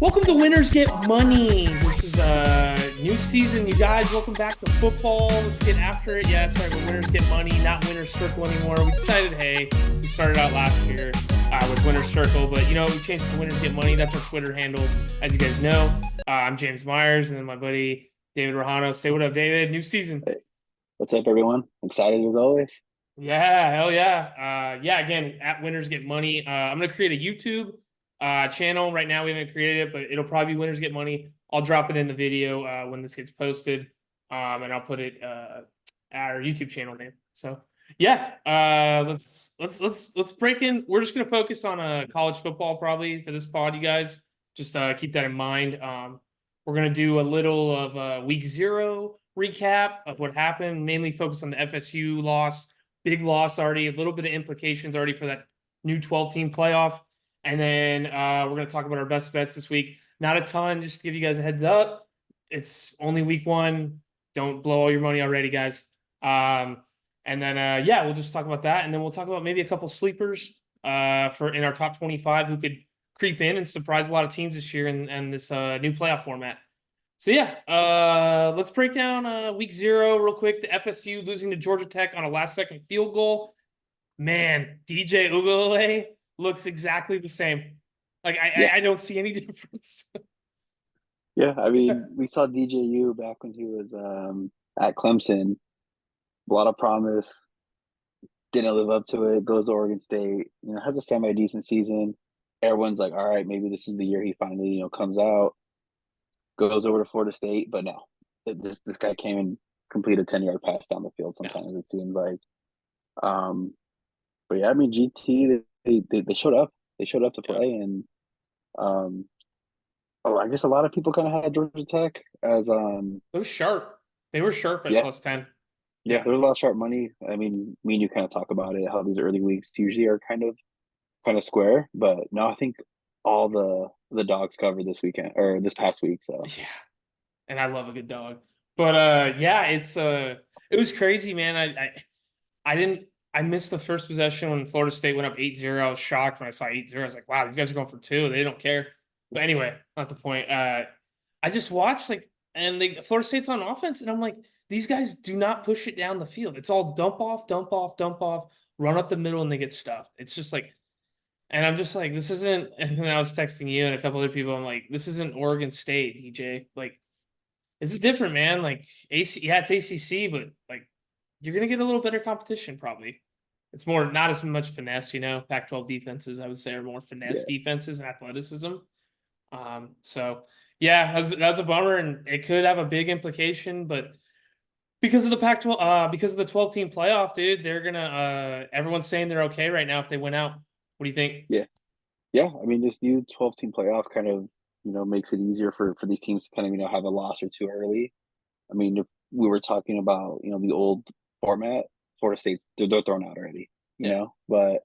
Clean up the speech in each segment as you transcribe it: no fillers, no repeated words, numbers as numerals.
Welcome to Winners Get Money. This is a new season, you guys. Welcome back to football. Let's get after it. Yeah, that's right. We're Winners Get Money, not Winners Circle anymore. We decided, hey, we started out last year with Winners Circle, but we changed it to Winners Get Money. That's our Twitter handle, as you guys know. I'm James Myers, and then my buddy David Rojano. Say what up, David. New season. Hey, what's up, everyone? Excited as always. Yeah, hell yeah. Yeah, again, at Winners Get Money. I'm going to create a YouTube channel. Right now we haven't created it, but it'll probably be Winners Get Money. I'll drop it in the video when this gets posted, and I'll put it our YouTube channel name. So yeah, let's break in. We're just gonna focus on college football probably for this pod, you guys. Just keep that in mind. We're gonna do a little of week 0 recap of what happened, mainly focus on the FSU loss, big loss already, a little bit of implications already for that new 12-team playoff. And then we're going to talk about our best bets this week. Not a ton, just to give you guys a heads up. It's only week 1. Don't blow all your money already, guys. And then, yeah, we'll just talk about that. And then we'll talk about maybe a couple sleepers for in our top 25 who could creep in and surprise a lot of teams this year in this new playoff format. So, yeah, let's break down week 0 real quick. The FSU losing to Georgia Tech on a last-second field goal. Man, DJ Uiagalelei looks exactly the same. Like Yeah, I don't see any difference. yeah. I mean, we saw DJU back when he was at Clemson. A lot of promise, didn't live up to it. Goes to Oregon State, has a semi decent season. Everyone's like, all right, maybe this is the year he finally, comes out. Goes over to Florida State, but no, this guy came and completed a 10-yard pass down the field. Yeah. Sometimes it seemed like, um, but yeah, I mean, GT they showed up. They showed up to Yeah. play, and um, oh, I guess a lot of people kind of had Georgia Tech as It was sharp. They were sharp at yeah, +10. yeah, Yeah. there's a lot of sharp money. I mean, me and you kind of talk about it, how these early weeks usually are kind of square, but no, I think all the dogs covered this weekend or this past week. So Yeah. And I love a good dog. But yeah, it was crazy, man. I didn't I missed the first possession when Florida State went up 8-0. I was shocked when I saw 8-0. I was like, wow, these guys are going for 2. They don't care. But anyway, not the point. I just watched and Florida State's on offense, and I'm like, these guys do not push it down the field. It's all dump off, dump off, dump off, run up the middle, and they get stuffed. It's just like, and I'm just like, this isn't. And I was texting you and a couple other people. I'm like, this isn't Oregon State, DJ. Like, this is different, man. Like yeah, it's ACC, but like, you're gonna get a little better competition probably. It's more not as much finesse, Pac-12 defenses, I would say, are more finesse yeah, defenses and athleticism. So yeah, that's a bummer, and it could have a big implication, but because of the Pac-12, because of the 12-team playoff, dude, they're gonna. Everyone's saying they're okay right now if they win out. What do you think? yeah, yeah. I mean, this new 12-team playoff kind of makes it easier for these teams to kind of have a loss or two early. I mean, if we were talking about the old format, Florida State's they're thrown out already, Yeah, but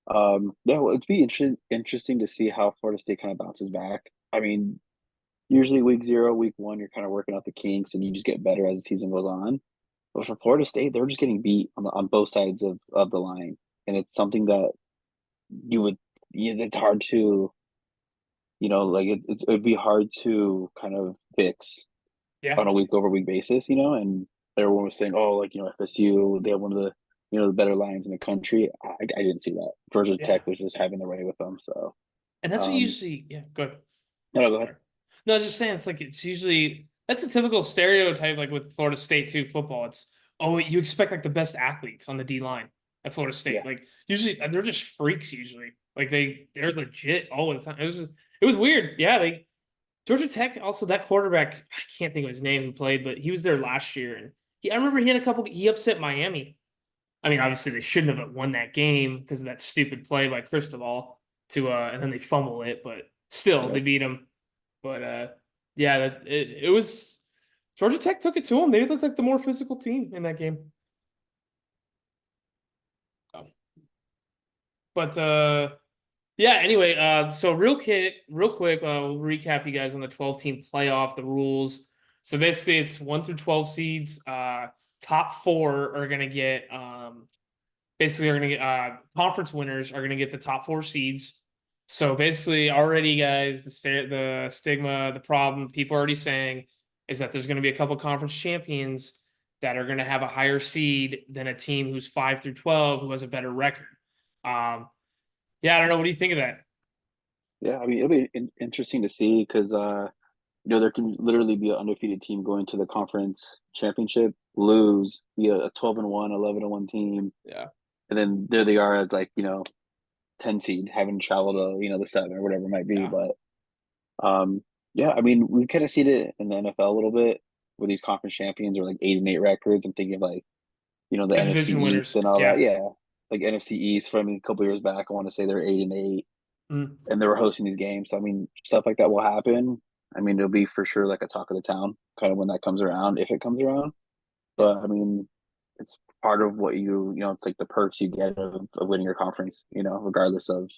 yeah, well, it'd be interesting to see how Florida State kind of bounces back. I mean, usually week 0, week 1, you're kind of working out the kinks and you just get better as the season goes on. But for Florida State, they're just getting beat on both sides of the line, and it's something that you would it's hard to like it would be hard to kind of fix yeah, on a week over week basis, and everyone was saying, oh, like FSU, they have one of the the better lines in the country. I didn't see that. Georgia yeah. Tech was just having their way with them. So And that's what um, usually, yeah, good. no, go ahead. Sorry. No, I was just saying it's like it's usually that's a typical stereotype like with Florida State too football. It's you expect like the best athletes on the D line at Florida State. Yeah, Like usually they're just freaks usually. Like they're legit all the time. It was weird. Yeah, Georgia Tech also that quarterback, I can't think of his name who played, but he was there last year and I remember he upset Miami. I mean, obviously they shouldn't have won that game because of that stupid play by Cristobal to and then they fumble it, but still yeah. they beat him. But yeah, it was Georgia Tech took it to them. They looked like the more physical team in that game. Oh. But yeah, anyway, so real quick, we'll recap you guys on the 12-team playoff, the rules. So basically it's 1 through 12 seeds. Top 4 are gonna get basically are gonna get conference winners are gonna get the top 4 seeds. So basically, already, guys, the stigma, the problem, people are already saying is that there's going to be a couple conference champions that are going to have a higher seed than a team who's 5 through 12 who has a better record. Um, yeah, I don't know. What do you think of that? Yeah, I mean, it'll be interesting to see because there can literally be an undefeated team going to the conference championship, lose, be a 12-1, 11-1 team, Yeah, and then there they are as like 10 seed having traveled to the 7 or whatever it might be. yeah. But yeah, I mean, we kind of seen it in the NFL a little bit where these conference champions are like 8-8 records. I'm thinking of like the Like NFC division East winners. and all that. Yeah. Yeah, like NFC East from a couple years back, I want to say they're 8-8 Mm. and they were hosting these games. So I mean, stuff like that will happen. I mean, it'll be for sure like a talk of the town, kind of when that comes around, if it comes around. Yeah. But I mean, it's part of what it's like the perks you get of winning your conference, regardless of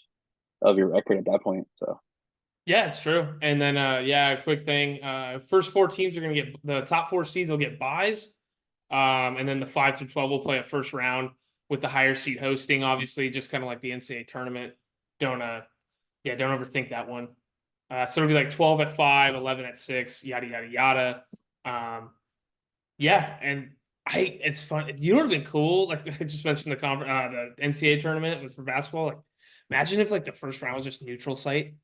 your record at that point. So Yeah, it's true. And then yeah, a quick thing. First four teams are gonna get the top four seeds will get buys. And then the 5 through 12 will play a first round with the higher seed hosting, obviously, just kind of like the NCAA tournament. Don't yeah, don't overthink that one. So it'll be like 12 at 5, 11 at 6, yada yada yada. Yeah, and it's fun. You know what would have been cool? Like I just mentioned the NCAA tournament for basketball. Like imagine if like the first round was just neutral site.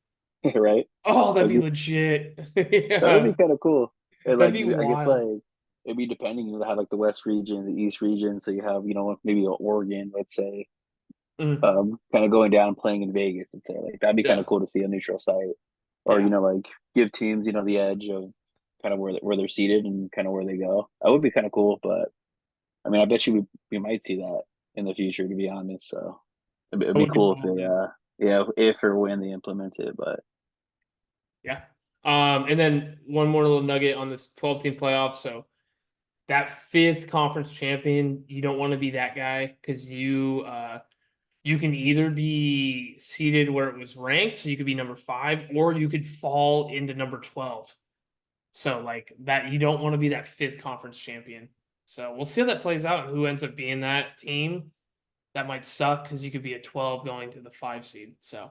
right, Oh, that'd that'd be be legit. that would be Yeah. kind of cool. And That'd like be I guess wild. like it'd be depending. You have like the West region, the East region, so you have maybe Oregon, let's say, Mm, kind of going down and playing in Vegas and say like that'd be kind yeah. of cool to see a neutral site, or Yeah. like give teams the edge of kind of where they're seated and kind of where they go. That would be kind of cool, but I mean, I bet you we might see that in the future, to be honest. So it'd That be would be cool if they, wild, dude. yeah, if or when they implement it. But Yeah. And then one more little nugget on this 12 team playoff. So that fifth conference champion, you don't want to be that guy because you can either be seated where it was ranked, so you could be number 5, or you could fall into number 12. So like that, you don't want to be that fifth conference champion. So we'll see how that plays out and who ends up being that team. That might suck because you could be a 12 going to the 5 seed. So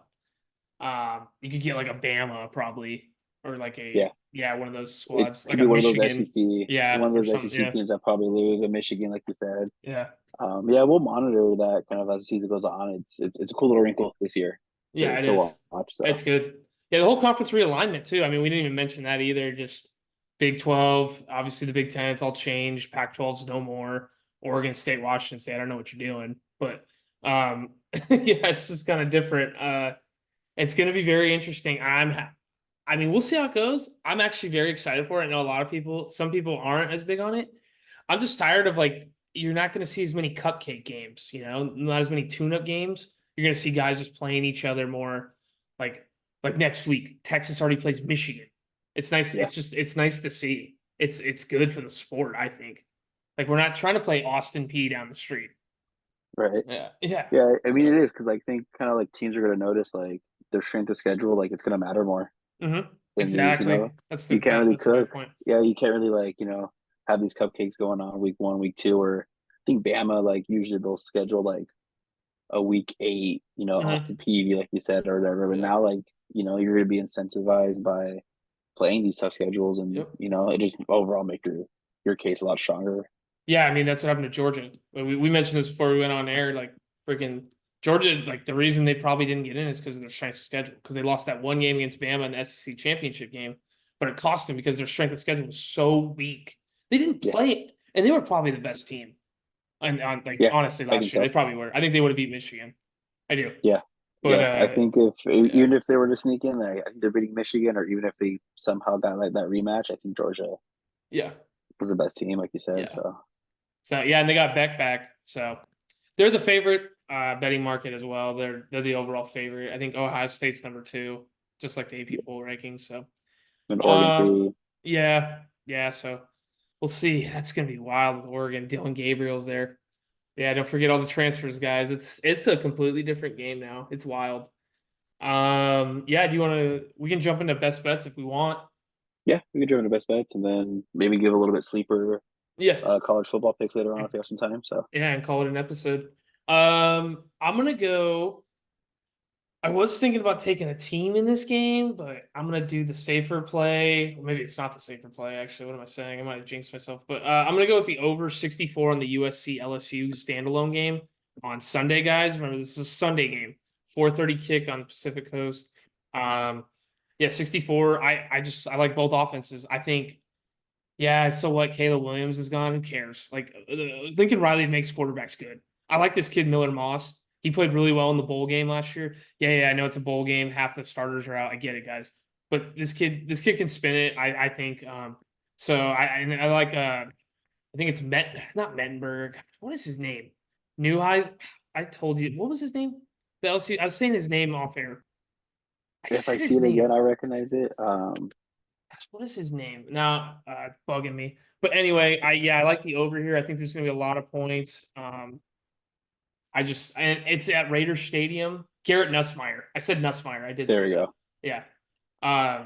you could get like a Bama probably, or like yeah, a yeah, one of those it's squads, like gonna a be one of those Michigan. SEC, Yeah, one or of those something. SEC Yeah. teams that probably lose, and Michigan, like you said. Yeah. Yeah, we'll monitor that kind of as the season goes on. It's a cool little wrinkle this year Yeah, it to is. watch. It's So good. Yeah, the whole conference realignment too. I mean, we didn't even mention that either. Just Big 12, obviously the Big 10, it's all changed. Pac 12's no more. Oregon State, Washington State, I don't know what you're doing. But yeah, it's just kind of different. It's gonna be very interesting. I mean, we'll see how it goes. I'm actually very excited for it. I know a lot of people, some people aren't as big on it. I'm just tired of like you're not going to see as many cupcake games, not as many tune-up games. You're going to see guys just playing each other more. Like like next week, Texas already plays Michigan. It's nice. yeah, It's nice to see. It's good for the sport, I think. Like we're not trying to play Austin P down the street. right. Yeah, yeah. Yeah, I mean So, it is because I think kind of like teams are gonna notice like their strength of schedule, like it's gonna matter more than these. exactly. You can't really That's a great cook. point. Yeah, you can't really like have these cupcakes going on week 1, week 2, or I think Bama like usually they'll schedule like a week 8, Austin Hmm. Peay, like you said, or whatever. But Yeah. now like you're gonna be incentivized by playing these tough schedules, and Yep. it just overall make your case a lot stronger. Yeah, I mean that's what happened to Georgia. We mentioned this before we went on air. Like freaking Georgia, like the reason they probably didn't get in is because of their strength of schedule. Because they lost that one game against Bama in the SEC championship game, but it cost them because their strength of schedule was so weak. They didn't Yeah, play it, and they were probably the best team. And on like yeah, honestly, I think last year they so. probably were. I think they would have beat Michigan. I do, Yeah, but yeah. I think if yeah, even if they were to sneak in, I think they're beating Michigan, or even if they somehow got like that rematch, I think Georgia yeah, was the best team, like you said. yeah. So So yeah, and they got Beck back, so they're the favorite betting market as well. They're the overall favorite. I think Ohio State's number 2, just like the AP poll rankings. So and Oregon um 3. yeah, yeah, so we'll see. That's gonna be wild with Oregon. Dylan Gabriel's there. Yeah, don't forget all the transfers, guys. It's a completely different game now. It's wild. Yeah, do you wanna we can jump into best bets if we want. Yeah, we could jump into best bets and then maybe give a little bit sleeper Yeah. college football picks later on if you have some time. So Yeah, and call it an episode. I'm gonna go. I was thinking about taking a team in this game, but I'm gonna do the safer play. Or maybe it's not the safer play, actually. What am I saying? I might have jinxed myself. But I'm gonna go with the over 64 on the USC LSU standalone game on Sunday, guys. Remember, this is a Sunday game. 4:30 kick on Pacific Coast. Um, yeah, 64. I like both offenses. I think, yeah, so what? Caleb Williams is gone. Who cares? Like Lincoln Riley makes quarterbacks good. I like this kid Miller Moss. He played really well in the bowl game last year. Yeah, I know it's a bowl game. Half the starters are out. I get it, guys. But this kid can spin it. I think. So I like. I think it's not Mettenberg. What is his name? Newhigh. I told you. What was his name? The LSU. I was saying his name off air. I If I said see his it again, name. I recognize it. Gosh, what is his name? Now it's bugging me. But anyway, I like the over here. I think there's gonna be a lot of points. And it's at Raiders Stadium. Garrett Nussmeyer. I said Nussmeyer. I did There say we that. go. Yeah.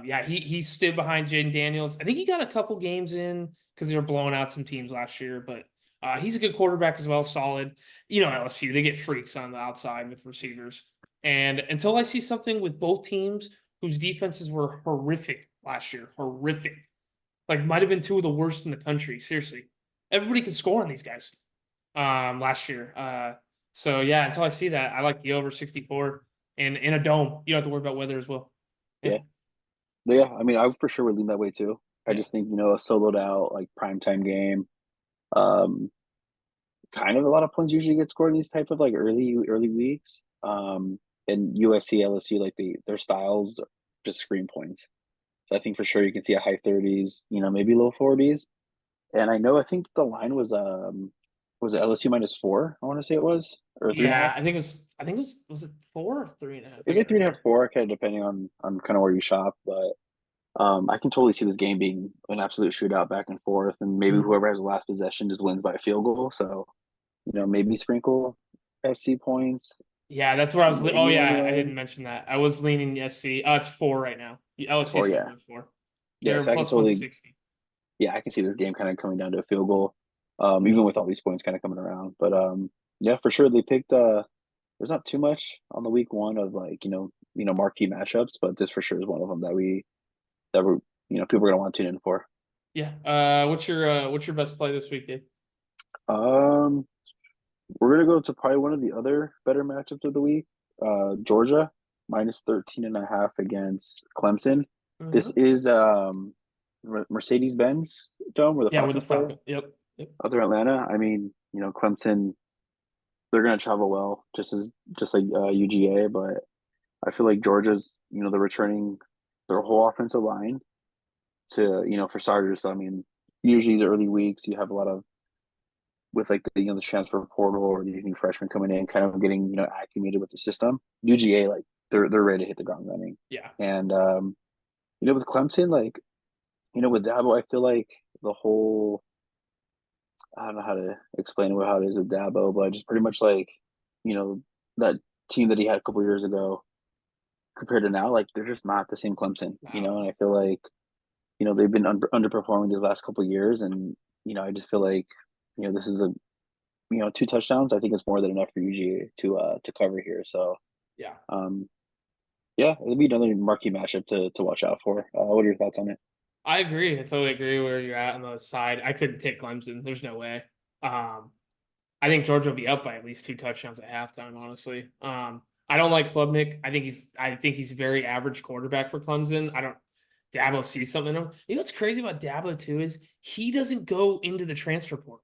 Yeah, he stood behind Jaden Daniels. I think he got a couple games in because they were blowing out some teams last year, but he's a good quarterback as well, solid. You know, LSU, they get freaks on the outside with receivers. And until I see something with both teams whose defenses were horrific last year, horrific. Like might have been two of the worst in the country. Seriously. Everybody could score on these guys last year. So yeah, until I see that, I like the over 64 and in a dome. You don't have to worry about weather as well. Yeah. Yeah. But yeah, I mean, I for sure would lean that way too. I Yeah. just think, a soloed out like primetime game. Um, Kind of a lot of points usually get scored in these type of like early weeks. And USC, LSU, like their styles just scream points. So I think for sure you can see a high 30s, maybe low 40s. And I think the line was it LSU -4? I want to say it was, or 3.5. Yeah, was it 4 or 3.5? It was like 3.5, 4, kind of depending on kind of where you shop. But I can totally see this game being an absolute shootout back and forth, and maybe Mhm. whoever has the last possession just wins by a field goal. So maybe sprinkle SC points, Yeah, that's where I was. Oh maybe money yeah, I didn't line. mention that. I was leaning SC. It's 4 right now. LSU Or yeah, favored 4. yeah. They're So I can plus totally, 160. yeah, I can see this game kind of coming down to a field goal, even with all these points kind of coming around. But yeah, for sure they picked. There's not too much on the week one of like marquee matchups, but this for sure is one of them that we people are gonna want to tune in for. Yeah. What's your best play this week, Dave? Um, we're gonna go to probably one of the other better matchups of the week. Georgia -13.5 against Clemson. This Mhm. is Mercedes-Benz Dome where the Yeah, with the Falcons play. Falcon. Yep. Yep. Other Atlanta. I mean, Clemson, they're gonna travel well, just like UGA, but I feel like Georgia's, they're returning their whole offensive line to, for starters. So, I mean, usually the early weeks you have a lot of with like the transfer portal or these new freshmen coming in, kind of getting acclimated with the system. UGA, like they're ready to hit the ground running, Yeah. and with Clemson, like with Dabo, I feel like the whole I don't know how to explain how it is with Dabo, but just pretty much like you know that team that he had a couple years ago compared to now, like they're just not the same Clemson, Wow. and I feel like they've been underperforming these last couple of years, and I just feel like this is a 2 touchdowns. I think it's more than enough for UGA to cover here. So Yeah. um, yeah, it'll be another marquee matchup to watch out for. What are your thoughts on it? I agree. I totally agree where you're at on the side. I couldn't take Clemson. There's no way. Um, I think Georgia will be up by at least 2 touchdowns at halftime, honestly. I don't like Klubnik. I think he's a very average quarterback for Clemson. I don't Dabo sees something in him. You know what's crazy about Dabo too is he doesn't go into the transfer portal.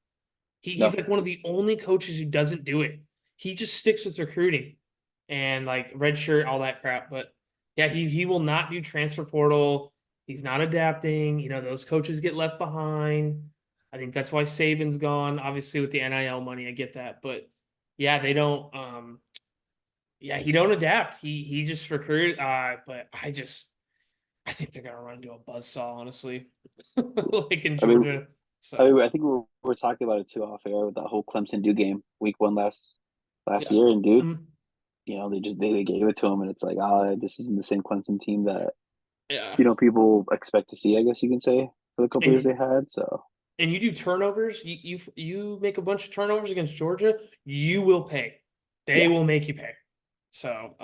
He's No, like one of the only coaches who doesn't do it. He just sticks with recruiting and like red shirt, all that crap. But yeah, he will not do transfer portal. He's not adapting. Those coaches get left behind. I think that's why Saban's gone. Obviously, with the NIL money, I get that. But yeah, they don't yeah, he don't adapt. He just recruit but I think they're gonna run into a buzzsaw, honestly. Like in I mean, Georgia. I, So mean, I think we're talking about it too off air with that whole Clemson Duke game week one last yeah. year, and Duke, Mhm. they gave it to him, and it's like, this isn't the same Clemson team that Yeah. people expect to see. I guess you can say for the couple years they And had. So and you do turnovers, you make a bunch of turnovers against Georgia, you will pay. They yeah, will make you pay. So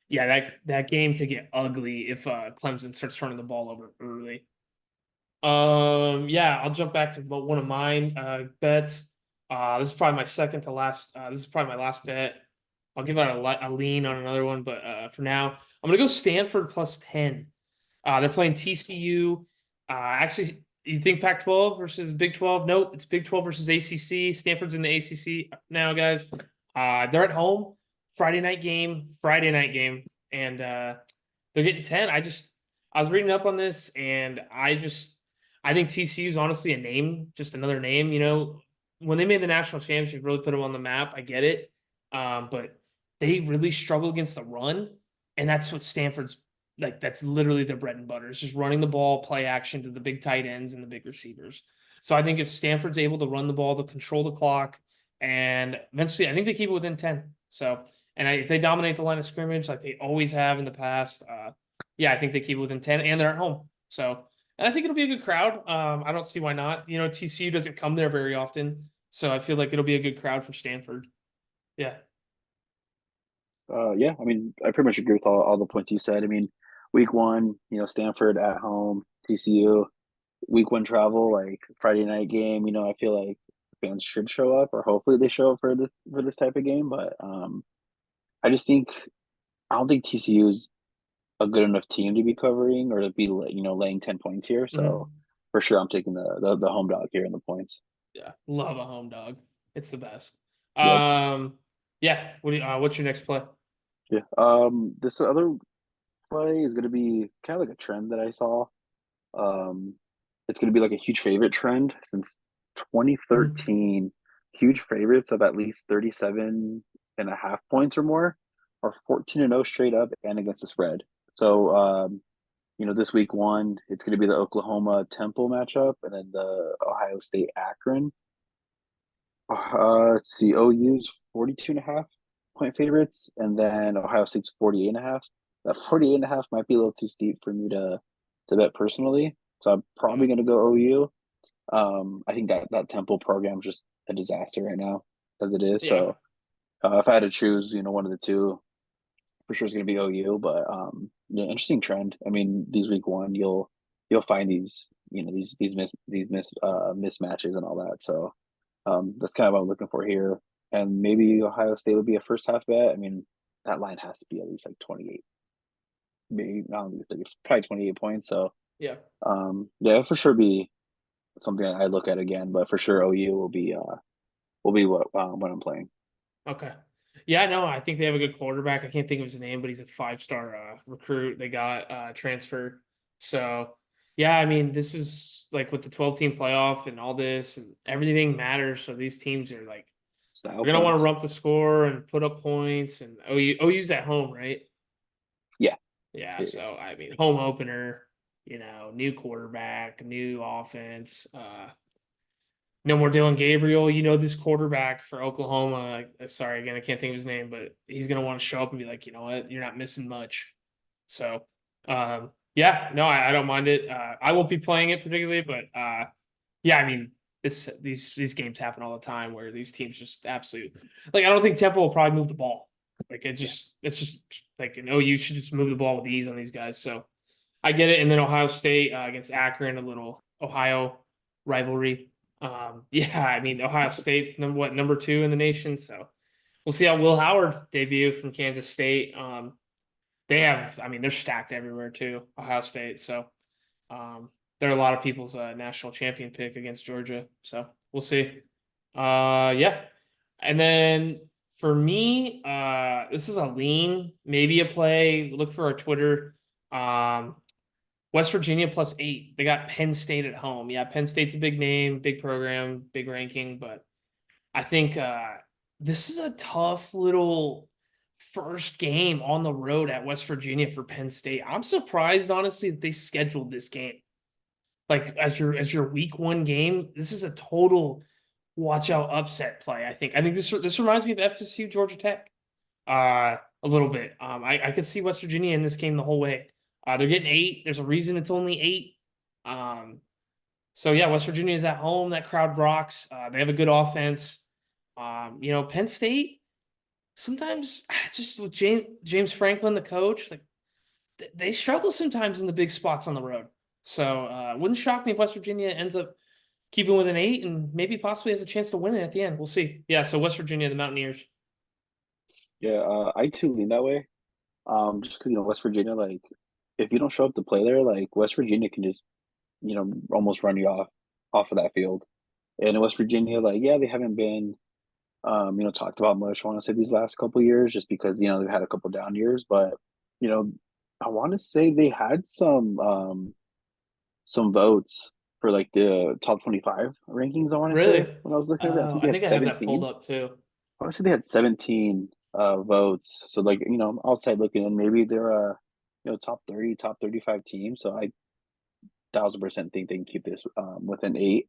yeah, that game could get ugly if Clemson starts turning the ball over early. Yeah, I'll jump back to one of mine bets. This is probably my second to last. This is probably my last bet. I'll give out a lean on another one, but for now, I'm gonna go Stanford plus 10. They're playing TCU. Actually, you think Pac-12 versus Big 12? Nope, it's Big 12 versus ACC. Stanford's in the ACC now, guys. They're at home. Friday night game. And they're getting 10. I was reading up on this, and I think TCU is honestly a name, just another name. You know, when they made the national championship, really put them on the map. I get it, but they really struggle against the run, and that's what Stanford's like. That's literally their bread and butter. It's just running the ball, play action to the big tight ends and the big receivers. So I think if Stanford's able to run the ball, to control the clock, and eventually, I think they keep it within 10. So, if they dominate the line of scrimmage like they always have in the past, yeah, I think they keep it within 10, and they're at home. So, and I think it'll be a good crowd. I don't see why not. You know, TCU doesn't come there very often, so I feel like it'll be a good crowd for Stanford. Yeah. Yeah, I mean, I pretty much agree with all the points you said. I mean, week one, Stanford at home, TCU, week one travel, like Friday night game, I feel like fans should show up, or hopefully they show up for this type of game. But I just think I don't think TCU is a good enough team to be covering or to be laying 10 points here. So Mhm. for sure, I'm taking the home dog here in the points. Yeah. Love a home dog. It's the best. Yep. Yeah. What's your next play? Yeah. This other play is going to be kind of like a trend that I saw. Um, it's going to be like a huge favorite trend since Mhm. 2013. Huge favorites of at least 37 and a half points or more are 14-0 straight up and against the spread. So, this week one, it's going to be the Oklahoma Temple matchup and then the Ohio State Akron. Let's see, OU's 42 and a half point favorites, and then Ohio State's 48 and a half. That 48 and a half might be a little too steep for me to bet personally. So I'm probably Okay. going to go OU. I think that Temple program is just a disaster right now as it is. Yeah. So if I had to choose, one of the two, for sure is going to be OU. But yeah, interesting trend. I mean, these week one, you'll find these mismatches and all that. So that's kind of what I'm looking for here. And maybe Ohio State would be a first half bet. I mean, that line has to be at least like 28, maybe not at least probably 28 points. So Yeah. yeah, for sure be something I look at again. But for sure, OU will be what I'm playing. Okay. Yeah, no, I think they have a good quarterback. I can't think of his name, but he's a 5-star recruit they got transferred. So, yeah, I mean, this is like with the 12-team playoff and all this, and everything matters. So these teams are like Style they're gonna want to points. rump the score and put up points. And OU's at home, right? Yeah. Yeah. Yeah. So I mean, home opener. New quarterback, new offense. No more Dylan Gabriel. You know, this quarterback for Oklahoma. Sorry, again, I can't think of his name, but he's going to want to show up and be like, you know what, you're not missing much. So, yeah, no, I don't mind it. I won't be playing it particularly, but yeah, I mean, these games happen all the time where these teams just absolute like I don't think Temple will probably move the ball. Like Yeah. it's just like you should just move the ball with ease on these guys. So I get it. And then Ohio State against Akron, a little Ohio rivalry. Yeah, I mean Ohio State's number 2 in the nation. So we'll see how Will Howard debut from Kansas State. I mean, they're stacked everywhere too. Ohio State. So um, they're a lot of people's national champion pick against Georgia. So we'll see. Yeah, and then for me, this is a lean, maybe a play. Look for our Twitter. Um, West Virginia plus 8. They got Penn State at home. Yeah, Penn State's a big name, big program, big ranking, but I think this is a tough little first game on the road at West Virginia for Penn State. I'm surprised, honestly, that they scheduled this game like as your week one game. This is a total watch out upset play. I think this reminds me of FSU Georgia Tech a little bit. I could see West Virginia in this game the whole way. They're getting 8. There's a reason it's only 8. Um, so yeah, West Virginia is at home. That crowd rocks. They have a good offense. Penn State. sometimes just with James Franklin, the coach, like they struggle sometimes in the big spots on the road. So wouldn't shock me if West Virginia ends up keeping with an 8 and maybe possibly has a chance to win it at the end. We'll see. Yeah, so West Virginia, the Mountaineers. Yeah, I too lean that way. Just because West Virginia, like, if you don't show up to play there, like West Virginia can just almost run you off of that field. And in West Virginia, like, yeah, they haven't been talked about much. I want to say these last couple years, just because they've had a couple down years, but you know, I want to say they had some votes for like the top 25 rankings. I want to say Really? when I was looking at it, I think they I had think I have that pulled 17. up too. I want to say they had 17 votes. So like outside looking in, maybe they're a top 30, top 35 team. So I 1,000% think they can keep this within 8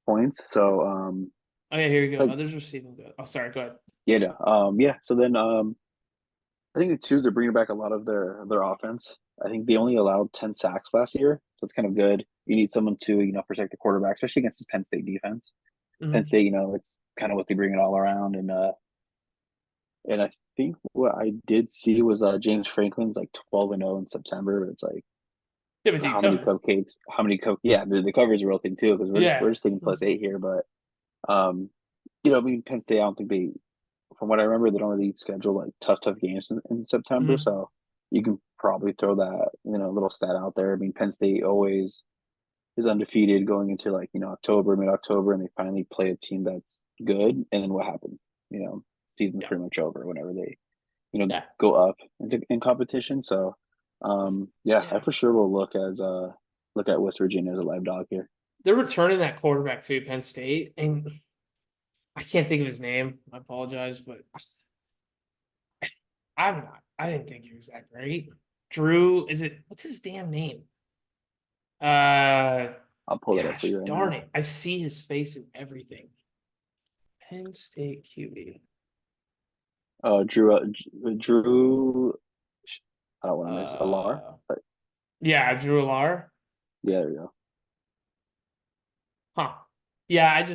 points. So Oh yeah, here you go. like Others receiving good. Oh, sorry. Go ahead. yeah, no, yeah. So then I think the twos are bringing back a lot of their offense. I think they only allowed 10 sacks last year, so it's kind of good. You need someone to protect the quarterback, especially against this Penn State defense. Penn Mhm. State, it's kind of what they bring it all around, and I think what I did see was James Franklin's like 12-0 in September, but it's like Yeah, but you how many covered. cupcakes, how many yeah, the cover is a real thing too because we're Yeah. just taking +8 here, but um, I mean Penn State, I don't think they from what I remember, they don't really schedule like tough games in September. Mhm. So you can probably throw that, little stat out there. I mean, Penn State always is undefeated going into like, October, mid-October, and they finally play a team that's good. And then what happens? Season's Yeah. pretty much over whenever they, Yeah. go up in competition. So yeah, I Yeah. for sure will look at West Virginia as a live dog here. They're returning that quarterback to Penn State, and I can't think of his name. I apologize, but I'm not. I didn't think he was that great. Drew, is it? What's his damn name? Uh, I'll pull it up for Gosh, you right darn now. it! I see his face in everything. Penn State QB. Drew, I don't want to miss Alar, Uh, but yeah, Drew Alar. yeah, there you go. Huh. Yeah,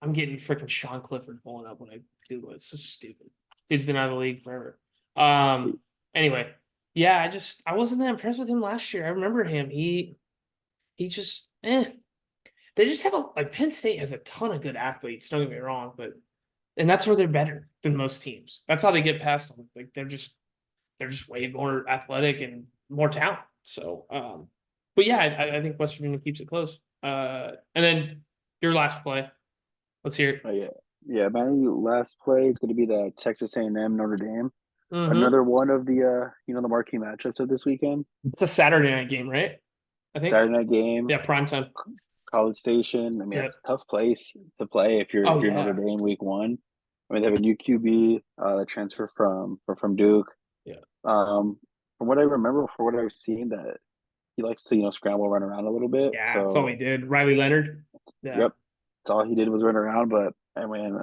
I'm getting freaking Sean Clifford pulling up when I Google it. It's so stupid. Dude's been out of the league forever. Anyway, yeah, I wasn't that impressed with him last year. I remember him. He just They just have like Penn State has a ton of good athletes, don't get me wrong, but and that's where they're better than most teams. That's how they get past them. Like they're just way more athletic and more talent. So but yeah, I think West Virginia keeps it close. And then your last play. Let's hear it. Oh yeah, yeah. My last play is going to be the Texas A&M Notre Dame. Mm-hmm. Another one of the the marquee matchups of this weekend. It's a Saturday night game, right? I think. Saturday night game, Yeah, prime time. College Station. I mean, Yeah. it's a tough place to play if Oh you're Notre yeah. Dame week one. I mean, they have a new QB that transfer from Duke. Yeah. Um, from what I remember, for what I've seen, that he likes to scramble, run around a little bit. Yeah, that's all he So, did. Riley Leonard. Yeah. yep, that's all he did was run around. But I mean,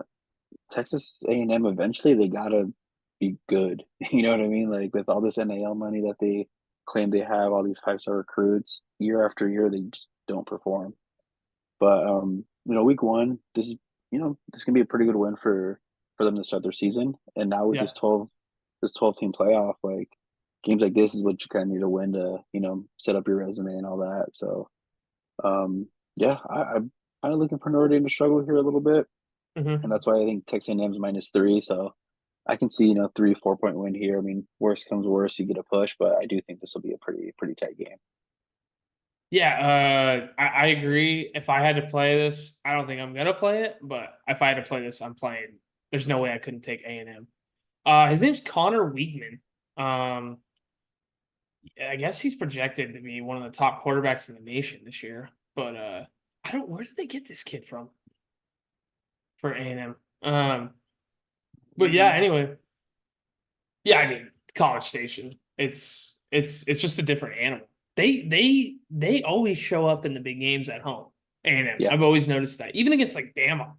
Texas A&M eventually they gotta be good. You know what I mean? Like with all this NIL money that they claim they have, all these 5-star recruits, year after year they just don't perform. But week one, this can be a pretty good win for them to start their season. And now with Yeah. this 12 team playoff, like games like this is what you kind of need to win to set up your resume and all that. So yeah, I'm kind of looking for Notre Dame to struggle here a little bit, and Mm-hmm. that's why I think Texas A&M's -3. So I can see 3 4 point win here. I mean, worst comes worst, you get a push, but I do think this will be a pretty tight game. Yeah, I agree. If I had to play this, I don't think I'm gonna play it, but if I had to play this, I'm playing. There's no way I couldn't take A&M. His name's Connor Weigman. Um, I guess he's projected to be one of the top quarterbacks in the nation this year. But I don't. Where did they get this kid from for A&M? But yeah. Mm, Anyway, yeah. I mean, College Station. It's just a different animal. They always show up in the big games at home. A&M. yeah, I've always noticed that. Even against like Bama,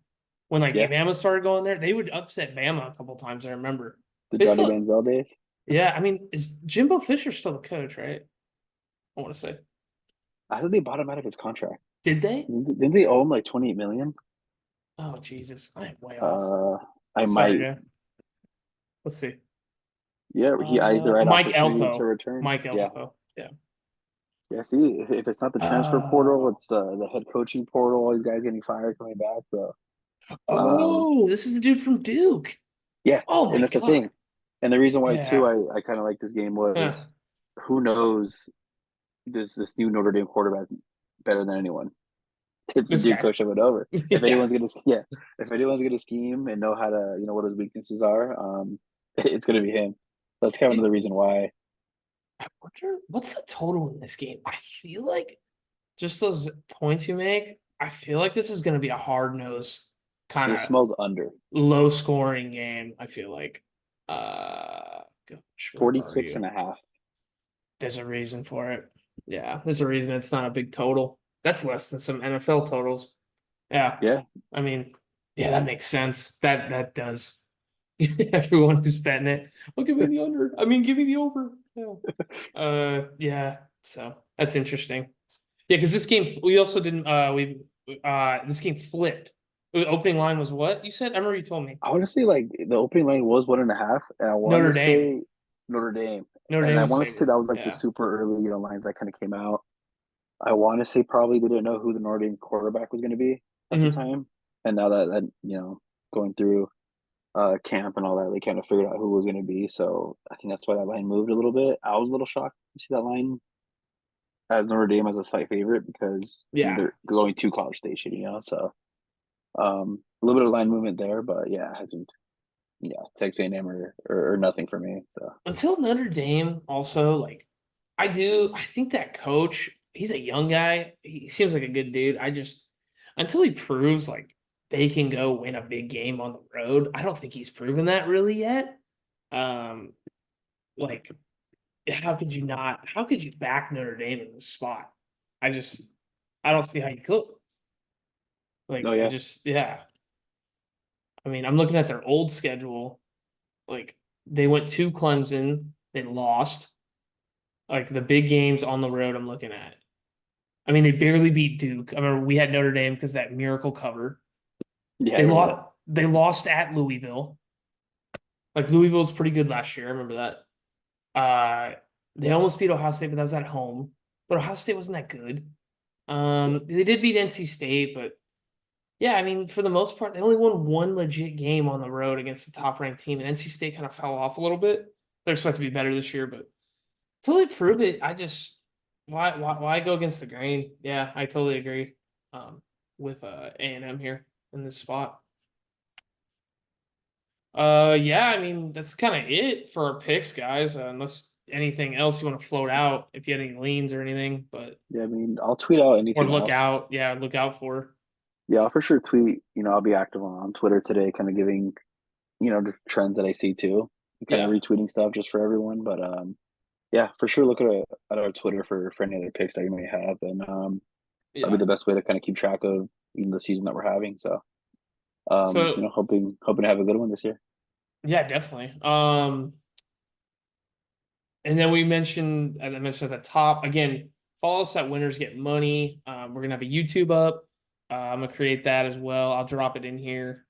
when like yeah, Bama started going there, they would upset Bama a couple times. I remember. the They Johnny still, Manziel days. yeah. I mean, is Jimbo Fisher still the coach? Right? I want to say. I think they bought him out of his contract. Did they? Didn't they owe him like 28 million? Oh Jesus, I'm way off. Uh, I Sorry, might Jay. Let's see. Yeah, he eyes the right Mike opportunity to Elko. return. Mike Yeah, Elko. Yeah. yeah. See, if it's not the transfer portal, Oh. it's the head coaching portal. All these guys getting fired, coming back. So, um, Oh, this is the dude from Duke. yeah, Oh and my that's the God. thing. And the reason why too, Yeah. I kind of like this game Huh. was, who knows this new Notre Dame quarterback better than anyone. It's the This dude guy. coach of it over. If Yeah. anyone's gonna, yeah, if anyone's gonna scheme and know how to, what his weaknesses are, it's gonna be him. That's kind of Did, another reason why. I wonder what's the total in this game? I feel like just those points you make, I feel like this is going to be a hard nosed kind It of smells under low scoring game. I feel like, gosh, where are 46 you? and a half. There's a reason for it. Yeah, there's a reason it's not a big total. That's less than some NFL totals. Yeah, Yeah, I mean, yeah, that makes sense. That does. Everyone who's betting it, well, give me the under. I mean, give me the over. Yeah. Yeah. So that's interesting. Yeah, because this game we also didn't. This game flipped. The opening line was what you said. I remember you told me I want to say like the opening line was 1.5, and I want Notre to Dame. say Notre Dame, Notre and Dame I was want to say favored. that was like the Yeah. super early, lines that kind of came out. I want to say probably they didn't know who the Notre Dame quarterback was going to be at the Hmm. time, and now that going through camp and all that, they kind of figured out who it was going to be. So I think that's why that line moved a little bit. I was a little shocked to see that line as Notre Dame as a slight favorite because Yeah. they're going to College Station, So a little bit of line movement there, but yeah, I think Texas A&M or nothing for me. So Until Notre Dame, also like, I think that coach. He's a young guy. He seems like a good dude. I just until he proves like they can go win a big game on the road. I don't think he's proven that really yet. Um, like how could you not? How could you back Notre Dame in this spot? I just, I don't see how you could. no, Like, I yeah, just, yeah. I mean, I'm looking at their old schedule. Like, they went to Clemson, they lost. Like the big games on the road, I'm looking at. I mean, they barely beat Duke. I remember we had Notre Dame because that miracle cover. yeah, They yeah, lost. yeah. They lost at Louisville. Like Louisville's pretty good last year. I remember that. They almost beat Ohio State, but that was at home. But Ohio State wasn't that good. They did beat NC State, but yeah, I mean, for the most part, they only won one legit game on the road against the top ranked team, and NC State kind of fell off a little bit. They're supposed to be better this year, but until they prove it, I just why go against the grain? Yeah, I totally agree. With A&M here in this spot. Yeah, I mean that's kind of it for our picks, guys. Unless anything else you want to float out, if you had any leans or anything, but Yeah, I mean, I'll tweet out or anything look else. out. Yeah, look out for. Yeah, I'll for sure tweet. I'll be active on Twitter today, kind of giving just trends that I see too, kind of Yeah, retweeting stuff just for everyone. But yeah, for sure, look at our Twitter for any other picks that you may have, and that'll be yeah. the best way to kind of keep track of the season that we're having. So So hoping to have a good one this year. yeah, definitely. And then we mentioned, as I mentioned at the top, again, follow us at Winners Get Money. We're gonna have a YouTube up. I'm gonna create that as well. I'll drop it in here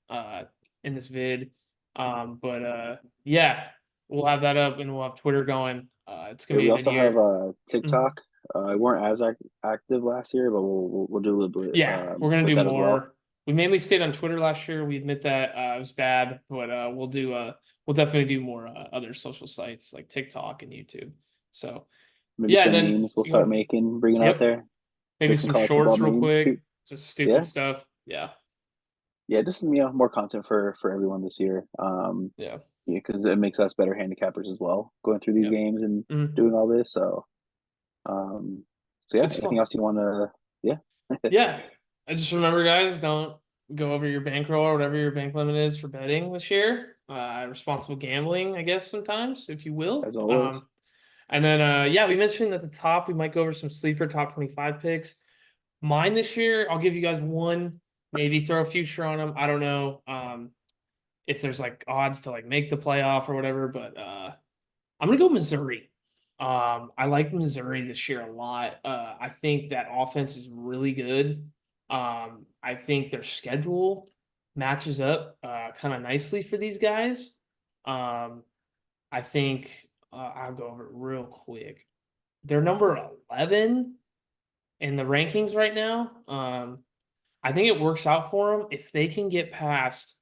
in this vid. But yeah, we'll have that up and we'll have Twitter going. It's gonna Yeah, be we a good also have year. Mhm. TikTok. We weren't as active last year, but we'll do a little bit Yeah, we're gonna with do that as well. more. We mainly stayed on Twitter last year. We admit that it was bad, but we'll definitely do more other social sites like TikTok and YouTube. So Maybe yeah, and some then memes we'll you start know, bringing out yep, there. maybe Make some some college football shorts real memes. quick, just stupid Yeah, stuff. Yeah, yeah, just more content for everyone this year. yeah, Yeah, because it makes us better handicappers as well, going through these yep. games and Mhm. doing all this. Um, so yeah, It's anything fun. else you want to? Yeah, Yeah, I just remember, guys, don't go over your bankroll or whatever your bank limit is for betting this year. Responsible gambling, I guess, sometimes, if you will. as always. And then yeah, we mentioned at the top we might go over some sleeper top 25 picks. Mine this year, I'll give you guys one, maybe throw a future on them. I don't know if there's like odds to like make the playoff or whatever, but I'm gonna go Missouri. I like Missouri this year a lot. I think that offense is really good. I think their schedule matches up kind of nicely for these guys. I think I'll go over it real quick. They're number 11 in the rankings right now. I think it works out for them if they can get past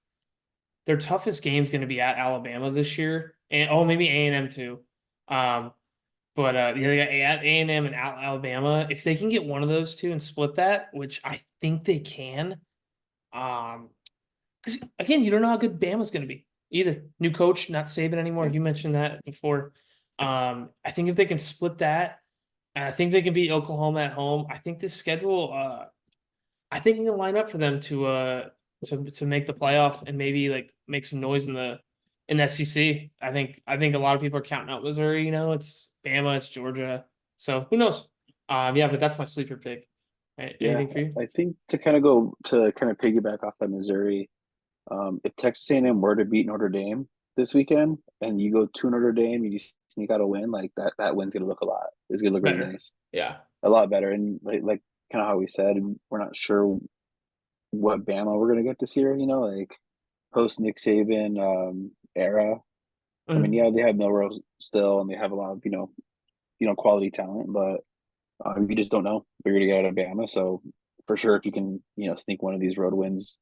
their toughest game is going to be at Alabama this year, and maybe A&M too. But yeah, they got A&M and Alabama. If they can get one of those two and split that, which I think they can, because again, you don't know how good Bama's going to be either. New coach, not Saban anymore. You mentioned that before. I think if they can split that, and I think they can beat Oklahoma at home. I think this schedule, I think it can line up for them to make the playoff and maybe like make some noise in the SEC. I think a lot of people are counting out Missouri. It's Bama, it's Georgia. So who knows? Yeah, but that's my sleeper pick. Yeah, Anything for you? I think to kind of go to kind of piggyback off that Missouri, if Texas A&M were to beat Notre Dame this weekend, and you go to Notre Dame, you sneak out a win like that. That win's gonna look a lot. It's gonna look really Better. nice, Yeah. a lot better. And like kind of how we said, we're not sure what Bama we're gonna get this year. Like post Nick Saban era. I mean, Mhm. yeah, they have Milrose still, and they have a lot of quality talent, but you just don't know what you're gonna get out of Bama. So for sure, if you can sneak one of these road wins,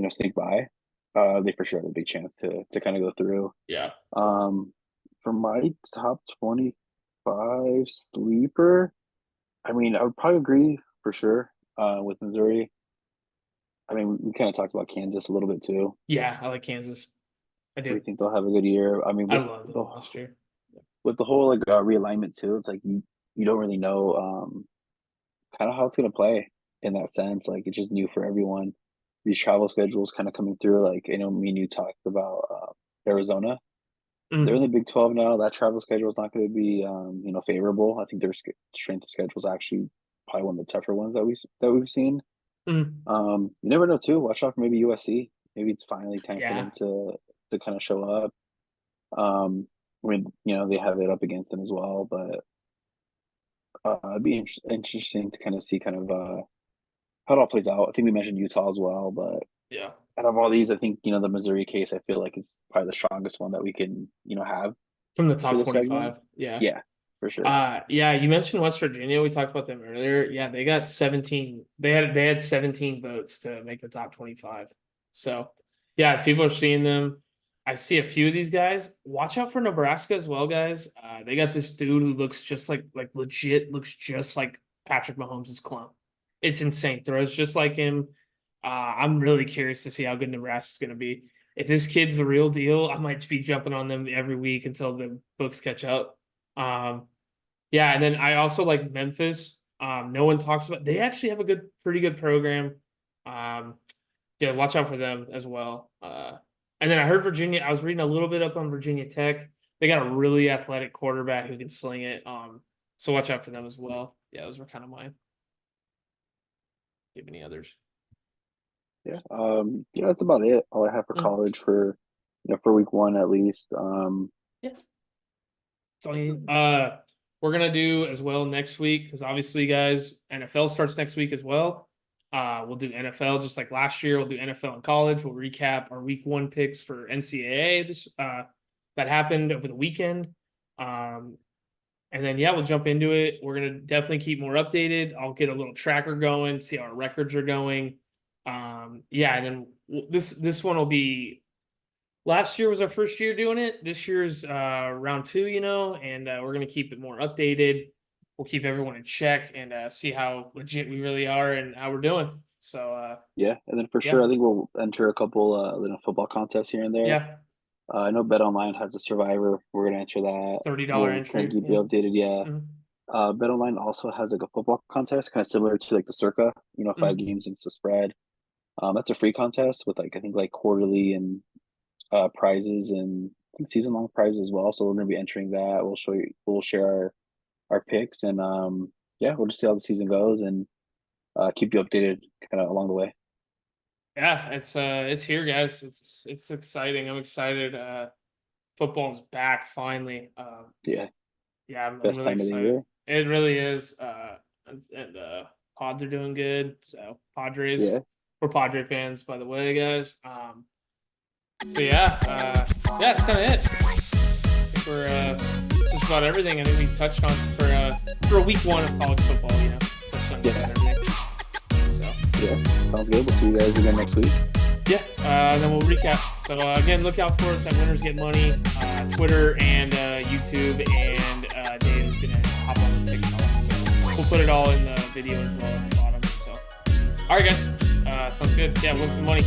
sneak by, they for sure have a big chance to kind of go through. Yeah. Um, for my top 25 sleeper, I mean, I would probably agree for sure with Missouri. I mean, we kind of talked about Kansas a little bit too. Yeah, I like Kansas. I We do. think they'll have a good year. I mean, I with love the them last year. with the whole like realignment too, it's like you don't really know kind of how it's gonna play in that sense. Like it's just new for everyone. These travel schedules kind of coming through. Like I know me and you talked about Arizona. They're in the Mhm. Big 12 now. That travel schedule is not going to be favorable. I think their strength of schedule is actually probably one of the tougher ones that we've seen. Mhm. You never know too. Watch out for maybe USC. Maybe it's finally time for Yeah. them to kind of show up. Um, I mean, they have it up against them as well, but it'd be interesting to kind of see kind of how it all plays out. I think we mentioned Utah as well, but Yeah. out of all these, I think the Missouri case I feel like is probably the strongest one that we can have From the for top this segment. 25. Yeah. Yeah, for sure. Yeah, you mentioned West Virginia. We talked about them earlier. Yeah, they got 17. They had 17 votes to make the top 25. So, yeah, people are seeing them. I see a few of these guys. Watch out for Nebraska as well, guys. They got this dude who looks just like legit looks just like Patrick Mahomes' clone. It's insane. Throws just like him. I'm really curious to see how good Nebraska's going to be. If this kid's the real deal, I might be jumping on them every week until the books catch up. Um, yeah, and then I also like Memphis. No one talks about. They actually have a pretty good program. Um, yeah, watch out for them as well. And then I heard Virginia. I was reading a little bit up on Virginia Tech. They got a really athletic quarterback who can sling it. So watch out for them as well. Yeah, those were kind of mine. Give any others? Yeah. That's about it. All I have for Mm, college for week one at least. yeah, that's all you need. We're gonna do as well next week because obviously, guys, NFL starts next week as well. We'll do NFL just like last year. We'll do NFL in college. We'll recap our week one picks for NCAA that happened over the weekend. Um, and then yeah, we'll jump into it. We're gonna definitely keep more updated. I'll get a little tracker going, see how our records are going. Yeah, and then this one will be last year was our first year doing it. This year's round two, and we're gonna keep it more updated. We'll keep everyone in check and see how legit we really are and how we're doing. So Yeah, and then for sure, yeah, I think we'll enter a couple football contests here and there. yeah, I know Bet Online has a Survivor. We're gonna enter that. $30 We'll kind of entry. keep you Yeah. updated. Yeah. Mhm. Bet Online also has like a football contest, kind of similar to like the Circa. 5 games against the spread. That's a free contest with like I think like quarterly and prizes and I think season long prizes as well. So we're gonna be entering that. We'll share our picks and yeah, we'll just see how the season goes and keep you updated kind of along the way. Yeah, it's here, guys. It's exciting. I'm excited. Football's back finally. Yeah, Yeah, I'm best really time of the excited. year. It really is. And Pods are doing good. So Padres, Yeah, we're Padre fans, by the way, guys. So yeah, that's kind of it. I think we're just about everything. I think we touched on for a week one of college football. You know, touched on just about everything. So Yeah, sounds good. We'll see you guys again next week. yeah, and then we'll recap. So again, look out for us at Winners Get Money, Twitter and YouTube, and Dave is gonna hop on the TikTok. So we'll put it all in the video as well at the bottom. So all right, guys, sounds good. Yeah, win some money.